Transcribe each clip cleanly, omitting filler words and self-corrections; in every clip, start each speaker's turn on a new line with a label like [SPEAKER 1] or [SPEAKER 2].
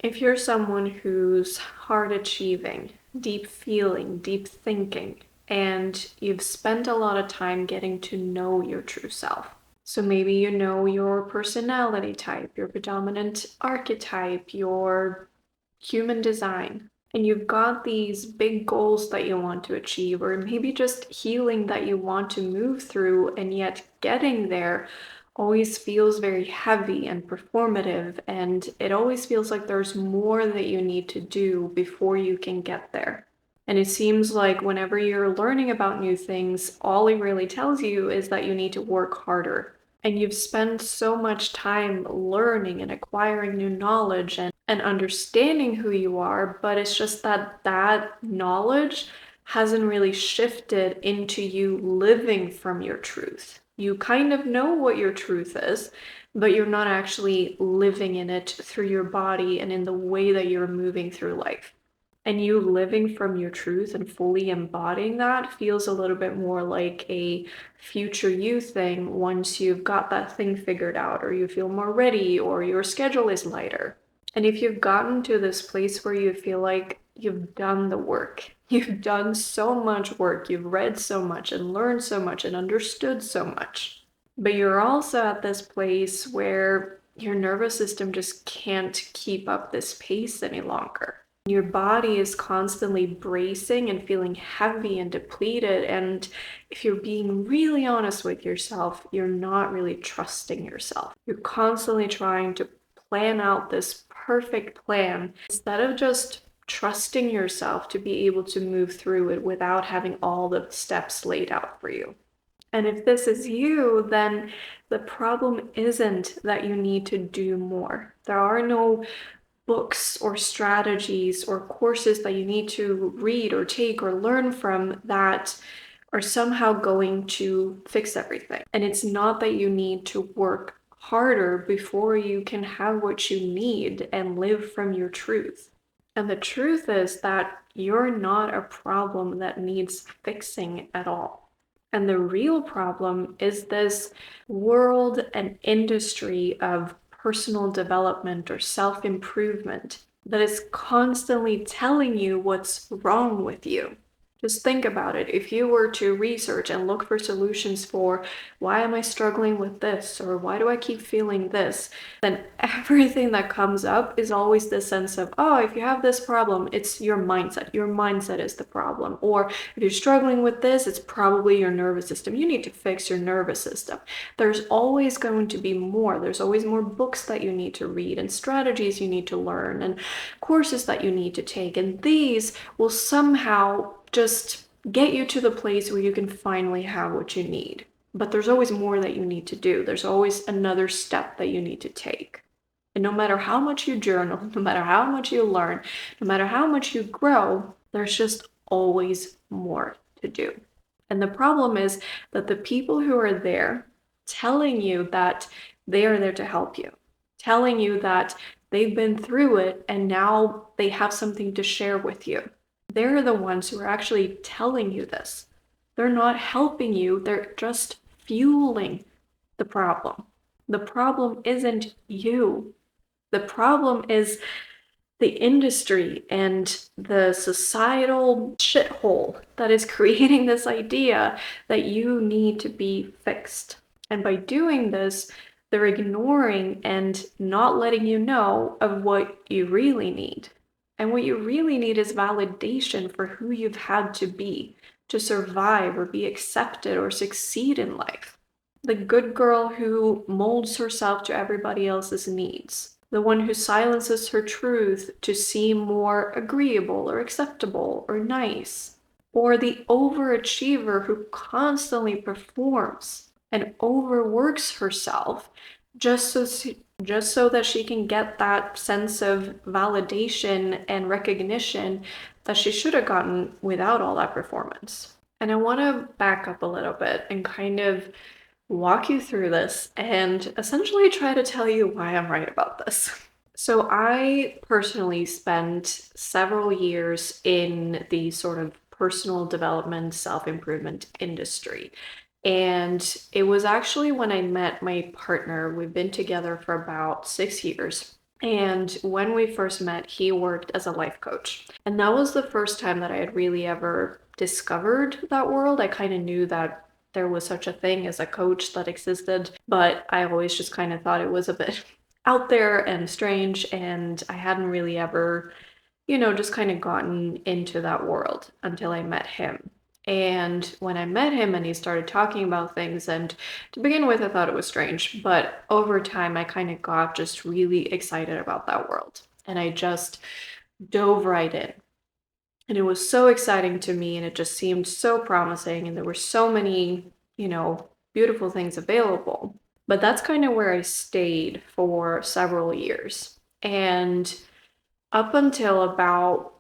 [SPEAKER 1] If you're someone who's hard achieving, deep feeling, deep thinking, and you've spent a lot of time getting to know your true self. So maybe you know your personality type, your predominant archetype, your human design, and you've got these big goals that you want to achieve, or maybe just healing that you want to move through, and yet getting there always feels very heavy and performative, and it always feels like there's more that you need to do before you can get there. And it seems like whenever you're learning about new things, all it really tells you is that you need to work harder. And you've spent so much time learning and acquiring new knowledge and understanding who you are, but it's just that that knowledge hasn't really shifted into you living from your truth. You kind of know what your truth is, but you're not actually living in it through your body and in the way that you're moving through life. And you living from your truth and fully embodying that feels a little bit more like a future you thing once you've got that thing figured out, or you feel more ready, or your schedule is lighter. And if you've gotten to this place where you feel like you've done the work, you've done so much work, you've read so much and learned so much and understood so much, but you're also at this place where your nervous system just can't keep up this pace any longer. Your body is constantly bracing and feeling heavy and depleted. And if you're being really honest with yourself, you're not really trusting yourself. You're constantly trying to plan out this perfect plan instead of just trusting yourself to be able to move through it without having all the steps laid out for you. And if this is you, then the problem isn't that you need to do more. There are no books or strategies or courses that you need to read or take or learn from that are somehow going to fix everything. And it's not that you need to work harder before you can have what you need and live from your truth. And the truth is that you're not a problem that needs fixing at all. And the real problem is this world and industry of personal development or self-improvement that is constantly telling you what's wrong with you. Just think about it. If you were to research and look for solutions for why am I struggling with this, or why do I keep feeling this, then everything that comes up is always this sense of, oh, if you have this problem, it's your mindset. Your mindset is the problem. Or if you're struggling with this, it's probably your nervous system. You need to fix your nervous system. There's always going to be more. There's always more books that you need to read and strategies you need to learn and courses that you need to take. And these will somehow just get you to the place where you can finally have what you need. But there's always more that you need to do. There's always another step that you need to take. And no matter how much you journal, no matter how much you learn, no matter how much you grow, there's just always more to do. And the problem is that the people who are there telling you that they are there to help you, telling you that they've been through it and now they have something to share with you, they're the ones who are actually telling you this. They're not helping you, they're just fueling the problem. The problem isn't you. The problem is the industry and the societal shithole that is creating this idea that you need to be fixed. And by doing this, they're ignoring and not letting you know of what you really need. And what you really need is validation for who you've had to be to survive or be accepted or succeed in life. The good girl who molds herself to everybody else's needs. The one who silences her truth to seem more agreeable or acceptable or nice. Or the overachiever who constantly performs and overworks herself just so that she can get that sense of validation and recognition that she should have gotten without all that performance. And I want to back up a little bit and kind of walk you through this and essentially try to tell you why I'm right about this. So I personally spent several years in the sort of personal development, self-improvement industry. And it was actually when I met my partner. We've been together for about 6 years. And when we first met, he worked as a life coach. And that was the first time that I had really ever discovered that world. I kind of knew that there was such a thing as a coach that existed, but I always just kind of thought it was a bit out there and strange. And I hadn't really ever, just kind of gotten into that world until I met him. And when I met him and he started talking about things, and to begin with, I thought it was strange, but over time, I kind of got just really excited about that world. And I just dove right in. And it was so exciting to me, and it just seemed so promising. And there were so many, beautiful things available. But that's kind of where I stayed for several years. And up until about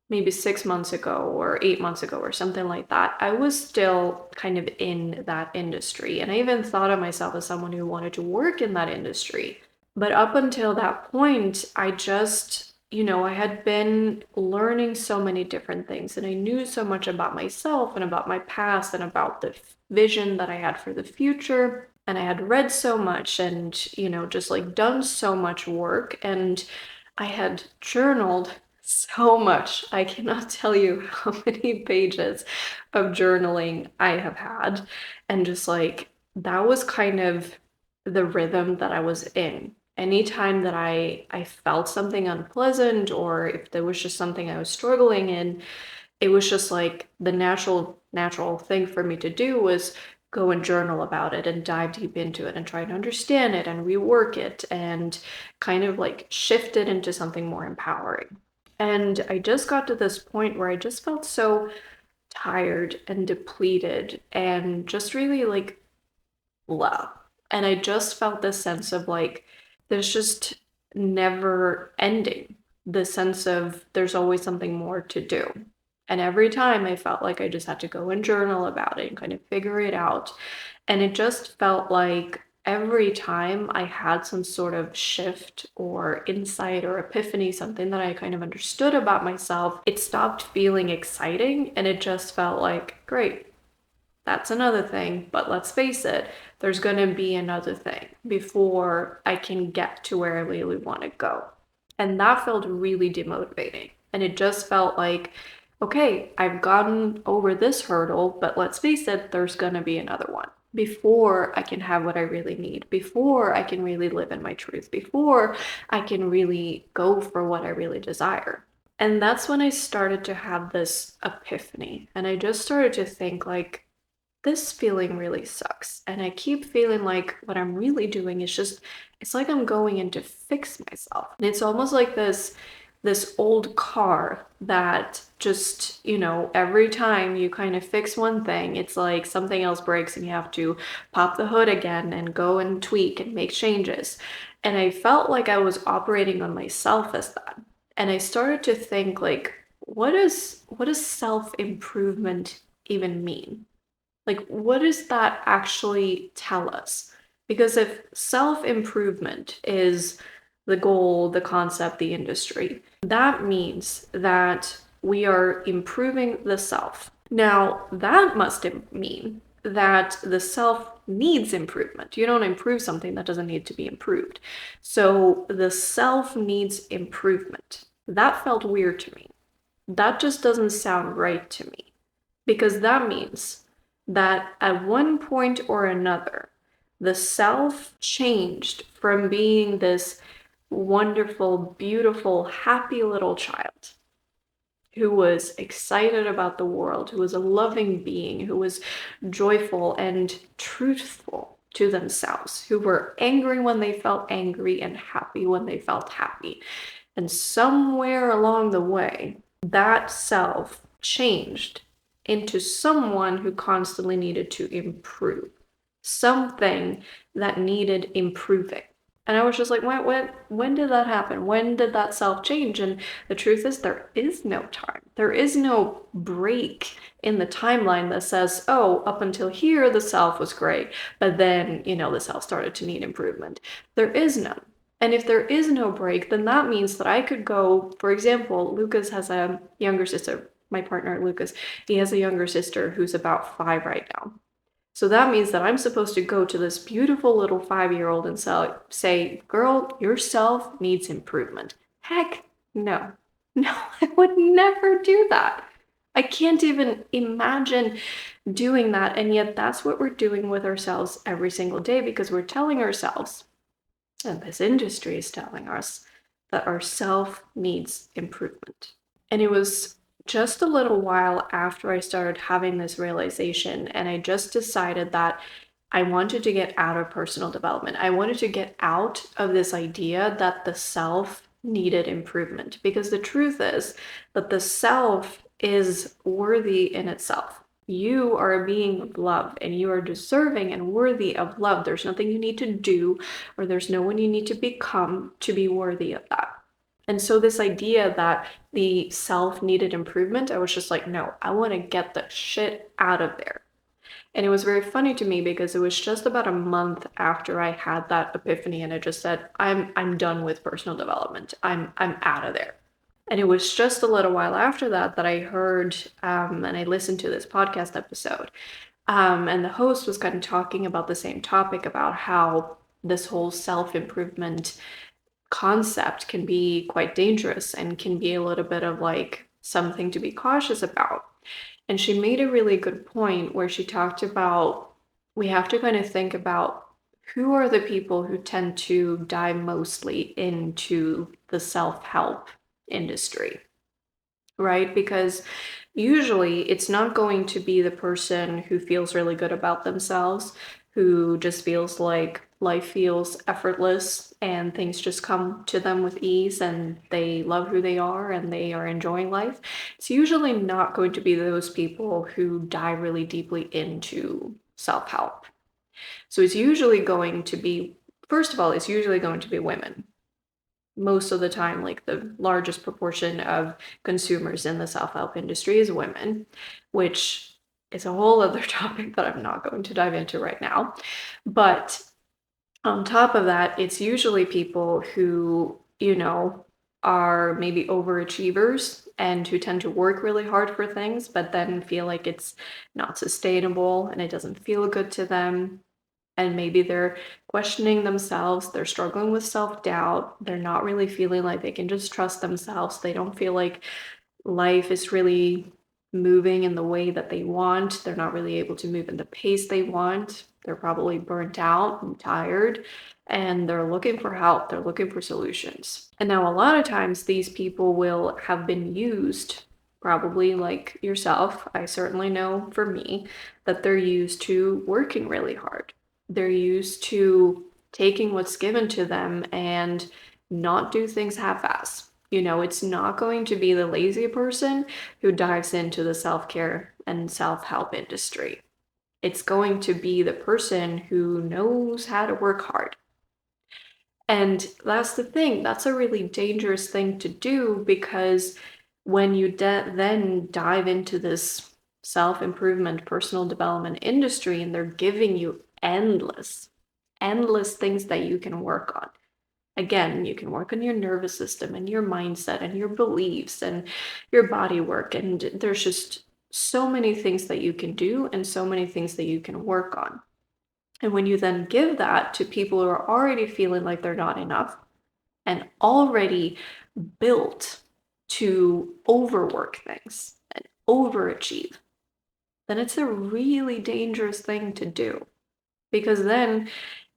[SPEAKER 1] maybe 6 months ago or 8 months ago or something like that, I was still kind of in that industry. And I even thought of myself as someone who wanted to work in that industry. But up until that point, I just, I had been learning so many different things and I knew so much about myself and about my past and about the vision that I had for the future. And I had read so much and, just like done so much work. And I had journaled so much. I cannot tell you how many pages of journaling I have had. And just like that was kind of the rhythm that I was in. Anytime that I felt something unpleasant or if there was just something I was struggling in, it was just like the natural thing for me to do was go and journal about it and dive deep into it and try to understand it and rework it and kind of like shift it into something more empowering. And I just got to this point where I just felt so tired and depleted and just really like blah. And I just felt this sense of like, there's just never ending. The sense of there's always something more to do. And every time I felt like I just had to go and journal about it and kind of figure it out. And it just felt like every time I had some sort of shift or insight or epiphany, something that I kind of understood about myself, it stopped feeling exciting and it just felt like, great, that's another thing. But let's face it, there's going to be another thing before I can get to where I really want to go. And that felt really demotivating. And it just felt like, okay, I've gotten over this hurdle, but let's face it, there's going to be another one before I can have what I really need, before I can really live in my truth, before I can really go for what I really desire. And that's when I started to have this epiphany. And I just started to think, like, this feeling really sucks. And I keep feeling like what I'm really doing is just, it's like I'm going in to fix myself. And it's almost like this old car that just, every time you kind of fix one thing, it's like something else breaks and you have to pop the hood again and go and tweak and make changes. And I felt like I was operating on myself as that. And I started to think like, what does self-improvement even mean? Like, what does that actually tell us? Because if self-improvement is the goal, the concept, the industry, that means that we are improving the self. Now, that must mean that the self needs improvement. You don't improve something that doesn't need to be improved. So the self needs improvement. That felt weird to me. That just doesn't sound right to me because that means that at one point or another, the self changed from being this wonderful, beautiful, happy little child who was excited about the world, who was a loving being, who was joyful and truthful to themselves, who were angry when they felt angry and happy when they felt happy. And somewhere along the way, that self changed into someone who constantly needed to improve, something that needed improving. And I was just like, when did that happen? When did that self change? And the truth is, there is no time. There is no break in the timeline that says, oh, up until here, the self was great, but then, the self started to need improvement. There is none. And if there is no break, then that means that I could go, for example, Lucas has a younger sister, my partner, Lucas, he has a younger sister who's about 5 right now. So that means that I'm supposed to go to this beautiful little 5-year-old and say, girl, your self needs improvement. Heck no. No, I would never do that. I can't even imagine doing that. And yet that's what we're doing with ourselves every single day because we're telling ourselves, and this industry is telling us, that our self needs improvement. And it was just a little while after I started having this realization, and I just decided that I wanted to get out of personal development. I wanted to get out of this idea that the self needed improvement because the truth is that the self is worthy in itself. You are a being of love and you are deserving and worthy of love. There's nothing you need to do or there's no one you need to become to be worthy of that. And so this idea that the self needed improvement, I was just like, no, I want to get the shit out of there. And it was very funny to me because it was just about a month after I had that epiphany and I just said, I'm done with personal development. I'm out of there. And it was just a little while after that that I heard and I listened to this podcast episode. And the host was kind of talking about the same topic about how this whole self-improvement concept can be quite dangerous and can be a little bit of like something to be cautious about. And she made a really good point where she talked about we have to kind of think about who are the people who tend to dive mostly into the self-help industry, right? Because usually it's not going to be the person who feels really good about themselves, who just feels like life feels effortless and things just come to them with ease and they love who they are and they are enjoying life. It's usually not going to be those people who dive really deeply into self help. So it's usually going to be, first of all, it's usually going to be women most of the time, like the largest proportion of consumers in the self-help industry is women, which is a whole other topic that I'm not going to dive into right now. But on top of that, it's usually people who, are maybe overachievers and who tend to work really hard for things, but then feel like it's not sustainable and it doesn't feel good to them and maybe they're questioning themselves, they're struggling with self-doubt, they're not really feeling like they can just trust themselves, they don't feel like life is really moving in the way that they want, they're not really able to move in the pace they want, they're probably burnt out and tired, and they're looking for help, they're looking for solutions. And now a lot of times these people will have been used, probably like yourself, I certainly know for me, that they're used to working really hard. They're used to taking what's given to them and not do things half-ass. It's not going to be the lazy person who dives into the self-care and self-help industry. It's going to be the person who knows how to work hard. And that's the thing, that's a really dangerous thing to do because when you then dive into this self-improvement, personal development industry and they're giving you endless things that you can work on. Again, you can work on your nervous system and your mindset and your beliefs and your body work. And there's just so many things that you can do and so many things that you can work on. And when you then give that to people who are already feeling like they're not enough and already built to overwork things and overachieve, then it's a really dangerous thing to do. Because then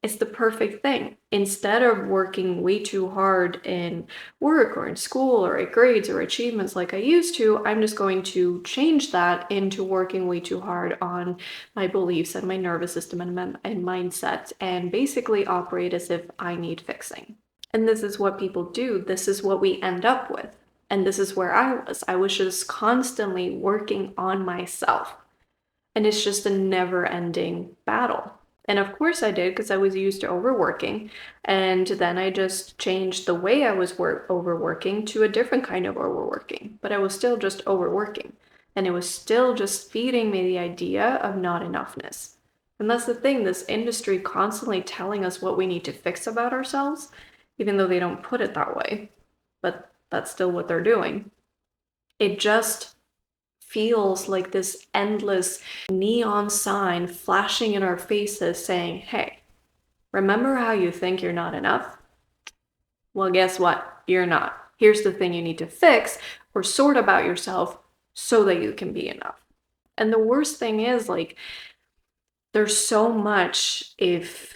[SPEAKER 1] it's the perfect thing. Instead of working way too hard in work or in school or at grades or achievements like I used to, I'm just going to change that into working way too hard on my beliefs and my nervous system and mindset and basically operate as if I need fixing. And this is what people do. This is what we end up with. And this is where I was. I was just constantly working on myself. And it's just a never ending battle. And of course I did because I was used to overworking. And then I just changed the way I was overworking to a different kind of overworking. But I was still just overworking. And it was still just feeding me the idea of not enoughness. And that's the thing, this industry constantly telling us what we need to fix about ourselves, even though they don't put it that way. But that's still what they're doing. It just feels like this endless neon sign flashing in our faces saying, hey, remember how you think you're not enough? Well, guess what? You're not. Here's the thing you need to fix or sort about yourself so that you can be enough. And the worst thing is, like, there's so much, if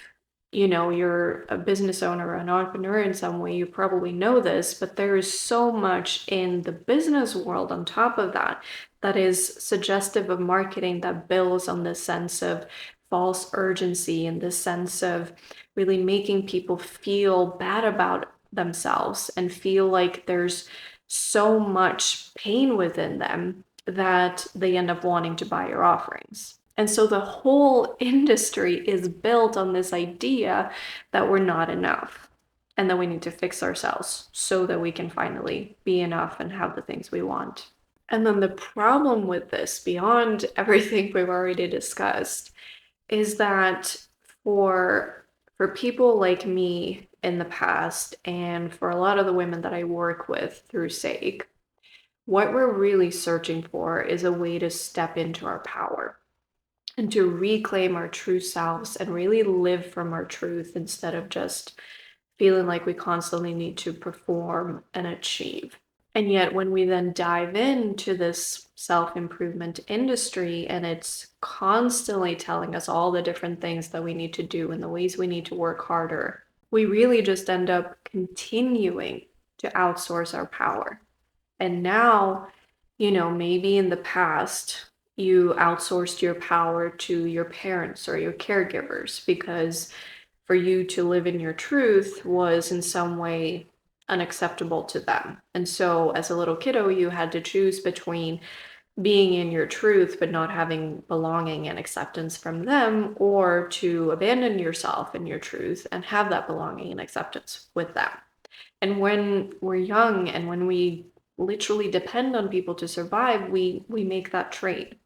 [SPEAKER 1] you're a business owner or an entrepreneur in some way, you probably know this, but there is so much in the business world on top of that that is suggestive of marketing that builds on this sense of false urgency and this sense of really making people feel bad about themselves and feel like there's so much pain within them that they end up wanting to buy your offerings. And so the whole industry is built on this idea that we're not enough and that we need to fix ourselves so that we can finally be enough and have the things we want. And then the problem with this, beyond everything we've already discussed, is that for people like me in the past, and for a lot of the women that I work with through Sake, what we're really searching for is a way to step into our power and to reclaim our true selves and really live from our truth instead of just feeling like we constantly need to perform and achieve. And yet, when we then dive into this self improvement industry and it's constantly telling us all the different things that we need to do and the ways we need to work harder, we really just end up continuing to outsource our power. And now, maybe in the past, you outsourced your power to your parents or your caregivers because for you to live in your truth was in some way unacceptable to them. And so as a little kiddo, you had to choose between being in your truth but not having belonging and acceptance from them, or to abandon yourself in your truth and have that belonging and acceptance with them. And when we're young and when we literally depend on people to survive, we make that trade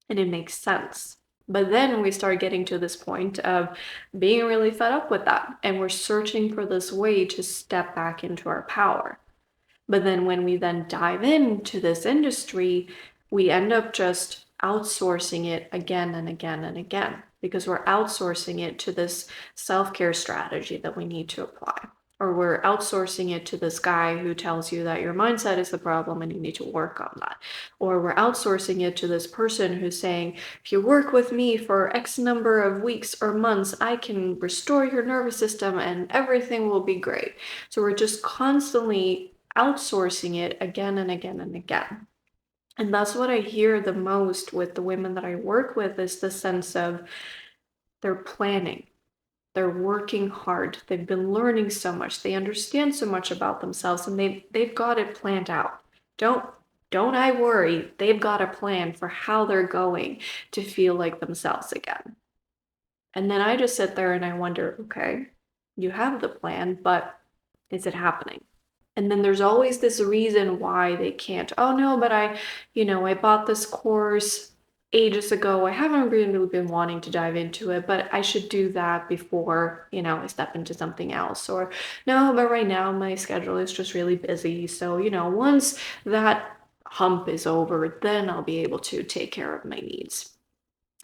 [SPEAKER 1] and it makes sense. But then we start getting to this point of being really fed up with that, and we're searching for this way to step back into our power. But then when we then dive into this industry, we end up just outsourcing it again and again and again because we're outsourcing it to this self-care strategy that we need to apply. Or we're outsourcing it to this guy who tells you that your mindset is the problem and you need to work on that. Or we're outsourcing it to this person who's saying, if you work with me for X number of weeks or months, I can restore your nervous system and everything will be great. So we're just constantly outsourcing it again and again and again. And that's what I hear the most with the women that I work with, is the sense of they're planning. They're working hard. They've been learning so much. They understand so much about themselves and they've got it planned out. Don't I worry. They've got a plan for how they're going to feel like themselves again. And then I just sit there and I wonder, okay, you have the plan, but is it happening? And then there's always this reason why they can't. Oh no, but I bought this course ages ago. I haven't really been wanting to dive into it, but I should do that before, I step into something else. Or no, but right now my schedule is just really busy. So, once that hump is over, then I'll be able to take care of my needs.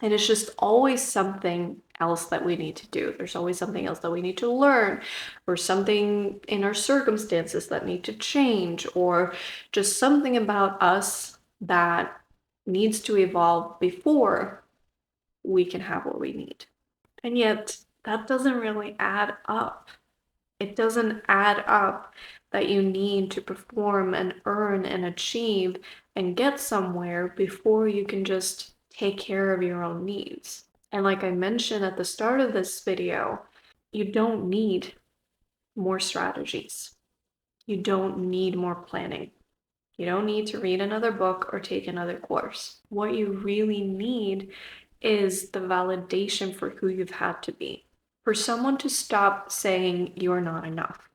[SPEAKER 1] And it's just always something else that we need to do. There's always something else that we need to learn, or something in our circumstances that need to change, or just something about us that needs to evolve before we can have what we need. And yet, that doesn't really add up. It doesn't add up that you need to perform and earn and achieve and get somewhere before you can just take care of your own needs. And like I mentioned at the start of this video, you don't need more strategies. You don't need more planning. You don't need to read another book or take another course. What you really need is the validation for who you've had to be. For someone to stop saying you're not enough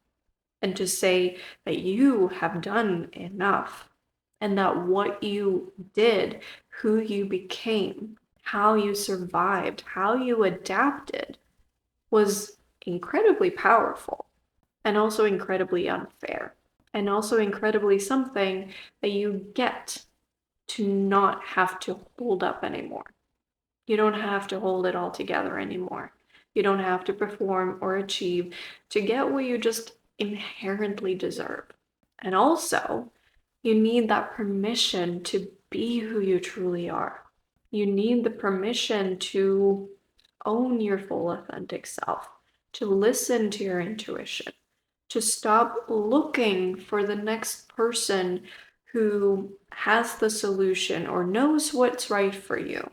[SPEAKER 1] and to say that you have done enough and that what you did, who you became, how you survived, how you adapted was incredibly powerful and also incredibly unfair and also incredibly something that you get to not have to hold up anymore. You don't have to hold it all together anymore. You don't have to perform or achieve to get what you just inherently deserve. And also, you need that permission to be who you truly are. You need the permission to own your full authentic self, to listen to your intuition, to stop looking for the next person who has the solution or knows what's right for you.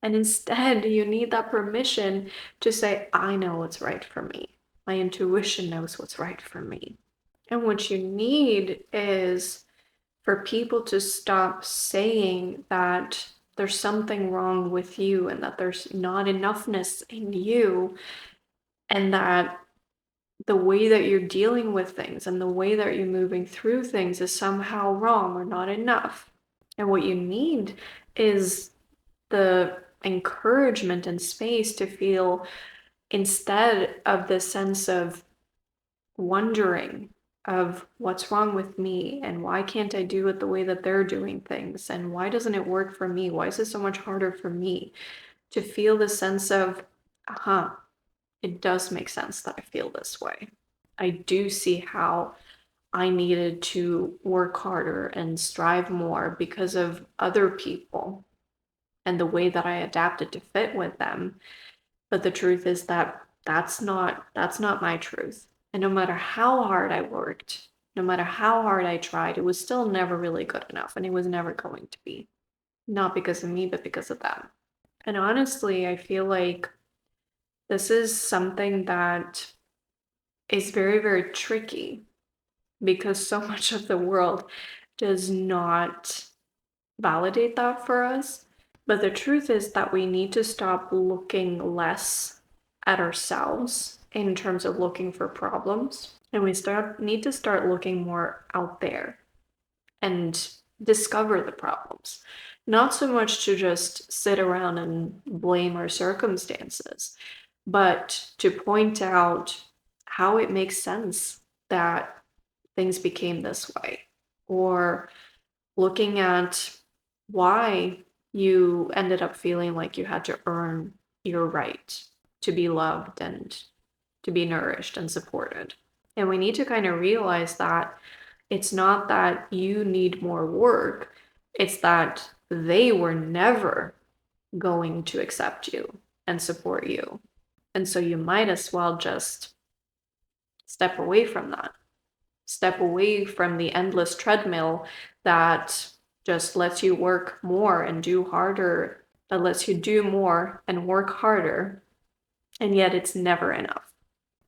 [SPEAKER 1] And instead, you need that permission to say, I know what's right for me. My intuition knows what's right for me. And what you need is for people to stop saying that there's something wrong with you and that there's not enoughness in you, and that the way that you're dealing with things and the way that you're moving through things is somehow wrong or not enough. And what you need is the encouragement and space to feel, instead of the sense of wondering of what's wrong with me and why can't I do it the way that they're doing things and why doesn't it work for me? Why is it so much harder for me? To feel the sense of, it does make sense that I feel this way. I do see how I needed to work harder and strive more because of other people and the way that I adapted to fit with them. But the truth is that that's not my truth. And no matter how hard I worked, no matter how hard I tried, it was still never really good enough, and it was never going to be. Not because of me, but because of them. And honestly, I feel like this is something that is very, very tricky because so much of the world does not validate that for us. But the truth is that we need to stop looking less at ourselves in terms of looking for problems. And need to start looking more out there and discover the problems. Not so much to just sit around and blame our circumstances, but to point out how it makes sense that things became this way, or looking at why you ended up feeling like you had to earn your right to be loved and to be nourished and supported. And we need to kind of realize that it's not that you need more work, it's that they were never going to accept you and support you. And so you might as well just step away from that. Step away from the endless treadmill that just lets you work more and do harder, that lets you do more and work harder, and yet it's never enough.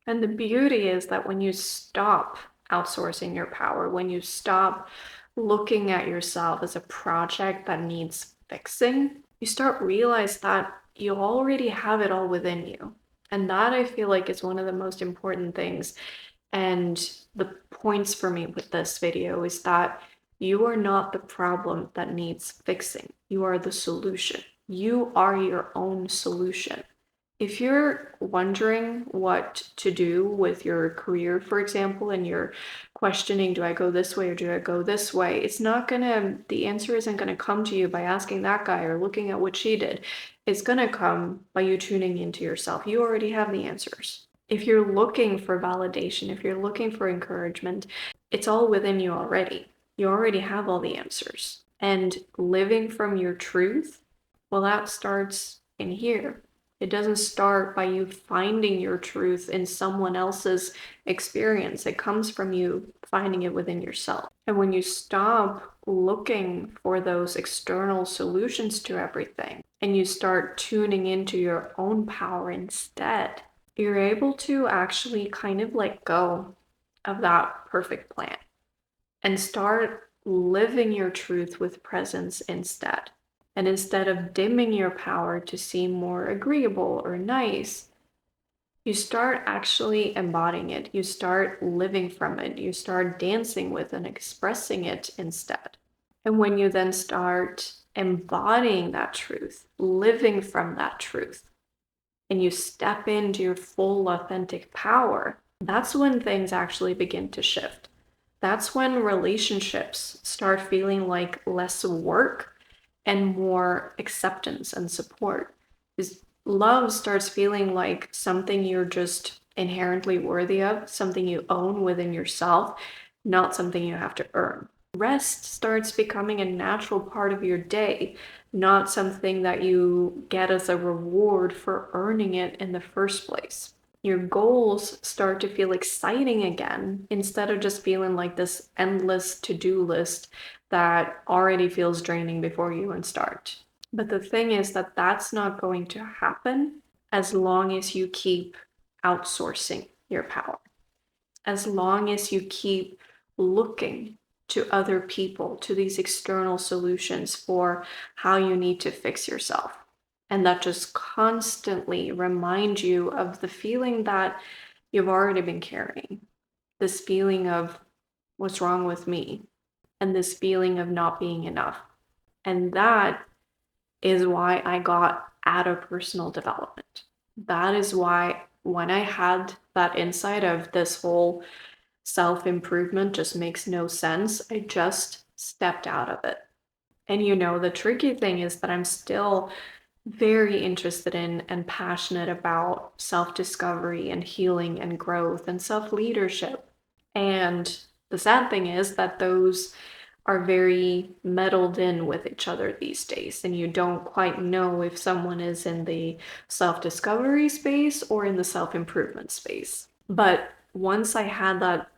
[SPEAKER 1] And the beauty is that when you stop outsourcing your power, when you stop looking at yourself as a project that needs fixing, you start realize that you already have it all within you. And that, I feel like, is one of the most important things. And the points for me with this video is that you are not the problem that needs fixing. You are the solution. You are your own solution. If you're wondering what to do with your career, for example, and you're questioning, do I go this way or do I go this way? The answer isn't gonna come to you by asking that guy or looking at what she did. It's gonna come by you tuning into yourself. You already have the answers. If you're looking for validation, if you're looking for encouragement, it's all within you already. You already have all the answers. And living from your truth, well, that starts in here. It doesn't start by you finding your truth in someone else's experience. It comes from you finding it within yourself. And when you stop looking for those external solutions to everything and you start tuning into your own power instead, you're able to actually kind of let go of that perfect plan and start living your truth with presence instead. And instead of dimming your power to seem more agreeable or nice, you start actually embodying it. You start living from it. You start dancing with and expressing it instead. And when you then start embodying that truth, living from that truth, and you step into your full authentic power, that's when things actually begin to shift. That's when relationships start feeling like less work and more acceptance and support. Because love starts feeling like something you're just inherently worthy of, something you own within yourself, not something you have to earn. Rest starts becoming a natural part of your day, not something that you get as a reward for earning it in the first place. Your goals start to feel exciting again instead of just feeling like this endless to-do list that already feels draining before you even start. But the thing is that that's not going to happen as long as you keep outsourcing your power, as long as you keep looking to other people, to these external solutions for how you need to fix yourself. And that just constantly remind you of the feeling that you've already been carrying, this feeling of what's wrong with me, and this feeling of not being enough. And that is why I got out of personal development. That is why when I had that insight of this whole self-improvement just makes no sense, I just stepped out of it. And the tricky thing is that I'm still very interested in and passionate about self-discovery and healing and growth and self-leadership. And the sad thing is that those are very meddled in with each other these days, and you don't quite know if someone is in the self-discovery space or in the self-improvement space. But once I had that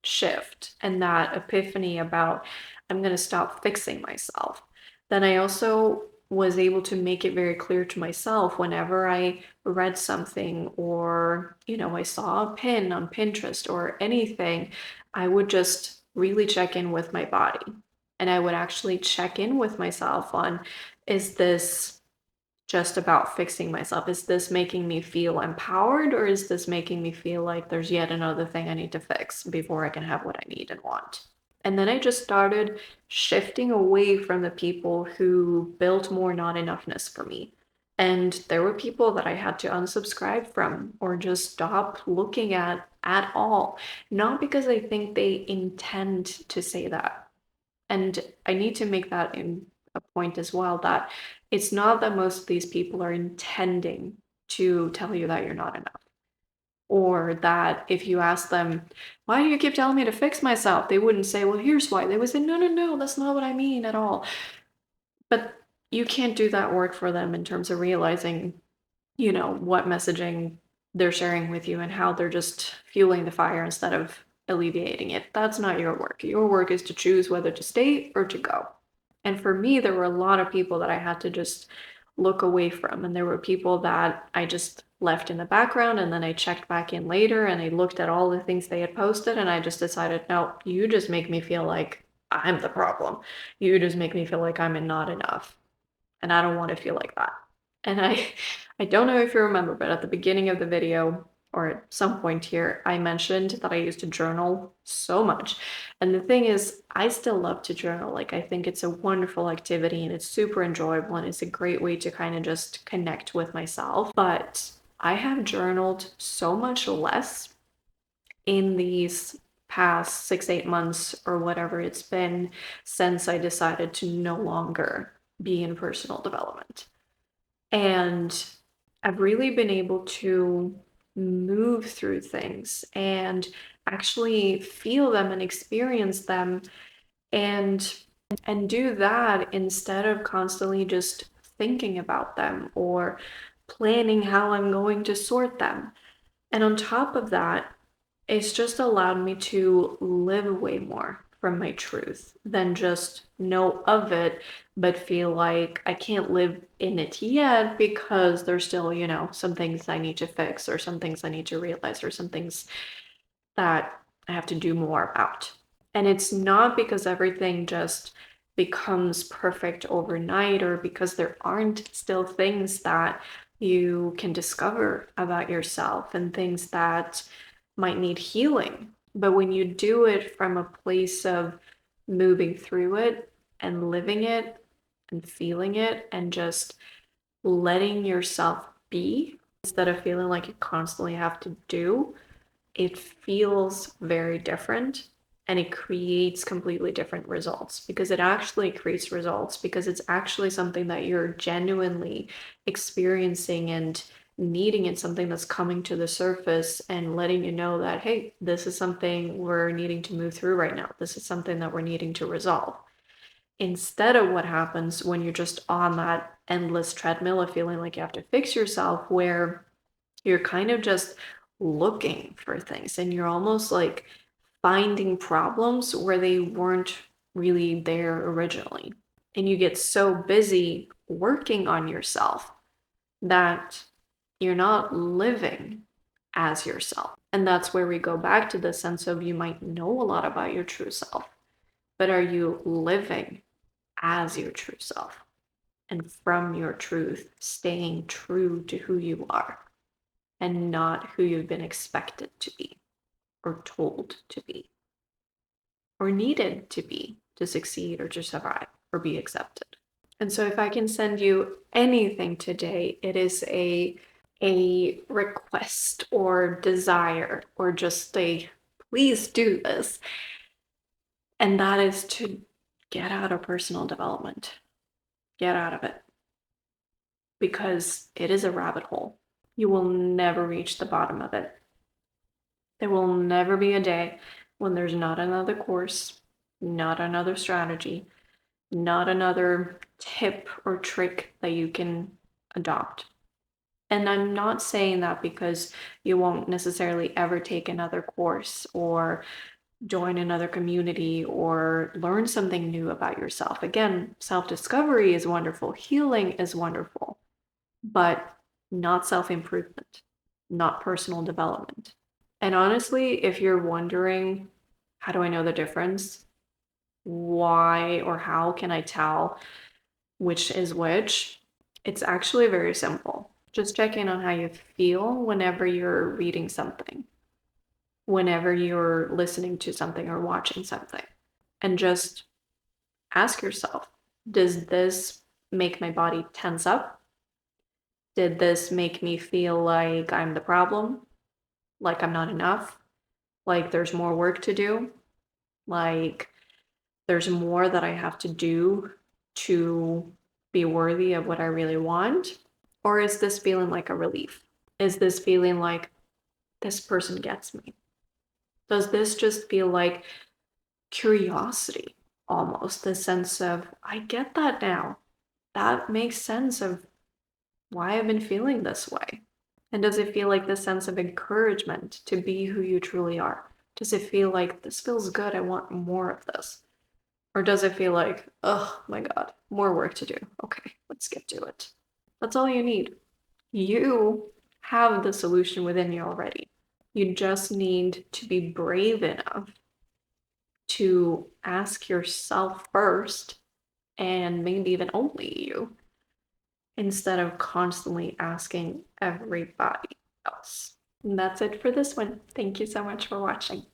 [SPEAKER 1] shift and that epiphany about I'm going to stop fixing myself, then I also was able to make it very clear to myself whenever I read something or, I saw a pin on Pinterest or anything, I would just really check in with my body. And I would actually check in with myself on, is this just about fixing myself? Is this making me feel empowered, or is this making me feel like there's yet another thing I need to fix before I can have what I need and want? And then I just started shifting away from the people who built more not enoughness for me. And there were people that I had to unsubscribe from or just stop looking at all. Not because I think they intend to say that. And I need to make that in a point as well, that it's not that most of these people are intending to tell you that you're not enough. Or that if you ask them, why do you keep telling me to fix myself? They wouldn't say, well, here's why. They would say, no, no, no, that's not what I mean at all. But you can't do that work for them in terms of realizing, what messaging they're sharing with you and how they're just fueling the fire instead of alleviating it. That's not your work. Your work is to choose whether to stay or to go. And for me, there were a lot of people that I had to just look away from. And there were people that I just left in the background, and then I checked back in later and I looked at all the things they had posted, and I just decided, no, you just make me feel like I'm the problem. You just make me feel like I'm not enough. And I don't want to feel like that. And I don't know if you remember, but at the beginning of the video, or at some point here, I mentioned that I used to journal so much. And the thing is, I still love to journal. Like, I think it's a wonderful activity and it's super enjoyable and it's a great way to kind of just connect with myself. But I have journaled so much less in these past 6, 8 months or whatever it's been since I decided to no longer be in personal development. And I've really been able to move through things and actually feel them and experience them and do that instead of constantly just thinking about them or planning how I'm going to sort them. And on top of that, it's just allowed me to live way more from my truth than just know of it, but feel like I can't live in it yet because there's still, some things I need to fix or some things I need to realize or some things that I have to do more about. And it's not because everything just becomes perfect overnight or because there aren't still things that you can discover about yourself and things that might need healing. But when you do it from a place of moving through it and living it and feeling it and just letting yourself be instead of feeling like you constantly have to do, it feels very different. and it creates completely different results, because it actually creates results because it's actually something that you're genuinely experiencing and needing. It's something that's coming to the surface and letting you know that, hey, this is something we're needing to move through right now. This is something that we're needing to resolve. Instead of what happens when you're just on that endless treadmill of feeling like you have to fix yourself, where you're kind of just looking for things and you're almost like finding problems where they weren't really there originally. And you get so busy working on yourself that you're not living as yourself. And that's where we go back to the sense of, you might know a lot about your true self, but are you living as your true self? And from your truth, staying true to who you are and not who you've been expected to be, or told to be, or needed to be to succeed or to survive or be accepted. And so if I can send you anything today, it is a request or desire or just a please do this. And that is to get out of personal development. Get out of it. Because it is a rabbit hole. You will never reach the bottom of it. There will never be a day when there's not another course, not another strategy, not another tip or trick that you can adopt. And I'm not saying that because you won't necessarily ever take another course or join another community or learn something new about yourself. Again, self-discovery is wonderful, healing is wonderful, but not self-improvement, not personal development. And honestly, if you're wondering, how do I know the difference? Why or how can I tell which is which? It's actually very simple. Just check in on how you feel whenever you're reading something, whenever you're listening to something or watching something. And just ask yourself, does this make my body tense up? Did this make me feel like I'm the problem? Like I'm not enough? Like there's more work to do? Like there's more that I have to do to be worthy of what I really want? Or is this feeling like a relief? Is this feeling like this person gets me? Does this just feel like curiosity almost? The sense of, I get that now. That makes sense of why I've been feeling this way. And does it feel like this sense of encouragement to be who you truly are? Does it feel like this feels good? I want more of this. Or does it feel like, oh my God, more work to do? Okay, let's get to it. That's all you need. You have the solution within you already. You just need to be brave enough to ask yourself first, and maybe even only you, instead of constantly asking everybody else. And that's it for this one. Thank you so much for watching.